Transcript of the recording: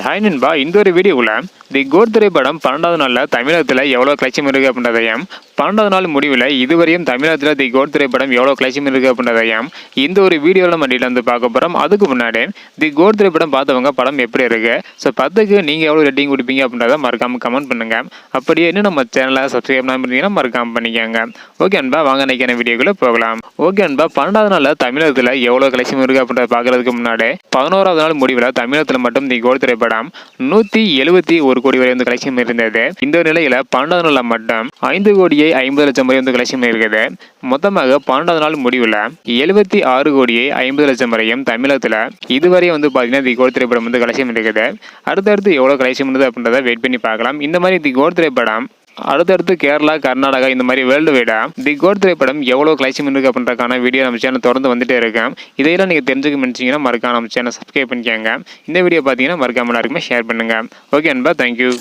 Hi நண்பா, இந்த ஒரு வீடியோவில் தி கோட் திரைப்படம் 12வது நாளில் தமிழகத்தில் எவ்வளோ கலெக்ஷன் இருக்குது அப்படின்றதையும் 12வது நாள் முடிவில் இதுவரையும் தமிழகத்தில் தி கோட் திரைப்படம் எவ்வளோ கலெக்ஷன் இருக்குது அப்படின்றதையும் இந்த ஒரு வீடியோவில் நம்ம டீட்டெயில் வந்து பார்க்க போகிறோம். அதுக்கு முன்னாடி தி கோட் திரைப்படம் பார்த்தவங்க படம் எப்படி இருக்குது, ஸோ 10க்கு நீங்கள் எவ்வளோ ரேட்டிங் கொடுப்பீங்க அப்படின்றத மறக்காமல் கமெண்ட் பண்ணுங்கள். அப்படியே இன்னும் நம்ம சேனலை சப்ஸ்கிரைப் பண்ணிங்கன்னா மறக்காமல் பண்ணிக்கோங்க. ஓகே அன்பா, வாங்க நினைக்கிற வீடியோக்குள்ளே போகலாம். ஓகே அன்பா, 12வது நாளில் தமிழகத்தில் எவ்வளோ கலெக்ஷன் இருக்குது அப்படின்றத பார்க்கறதுக்கு முன்னாடி 11வது நாள் முடிவில் தமிழகத்தில் மட்டும் தி கோட் திரைப்படம் 171 கோடி வரை வந்து கலெக்ஷன் இருந்தது. இந்த நிலையில 12வது நாள் மட்டும் 5,50,00,000 வரை வந்து கலெக்ஷன் இருக்குது. மொத்தமாக 12வது நாள் முடிவில் 76,50,00,000 வரையும் தமிழகத்தில் இதுவரை வந்து பார்த்தீங்கன்னா தி கோட் திரைப்படம் வந்து கலெக்ஷன் இருக்குது. அடுத்தடுத்து எவ்வளோ கலெக்ஷன் பண்ணுது அப்படின்றத வெயிட் பண்ணி பார்க்கலாம். இந்த மாதிரி தி கோட் திரைப்படம் அடுத்தடுத்து கேரளா, கர்நாடகா இந்த மாதிரி வேர்ல்டு வைடா தி கோட் திரைப்படம் எவ்வளோ கலெக்ஷன் இருக்கு அப்படின்றக்கான வீடியோ நம்ம சேனல் தொடர்ந்து வந்துட்டே இருக்கேன். இதையெல்லாம் நீங்கள் தெரிஞ்சுக்க நினச்சிங்கன்னா மறக்காம நம்ம சேனல் சப்ஸ்கிரைப் பண்ணிக்கோங்க. இந்த வீடியோ பார்த்தீங்கன்னா மறக்காம எல்லாருக்குமே ஷேர் பண்ணுங்க. ஓகே அன்பா, தேங்க்யூ.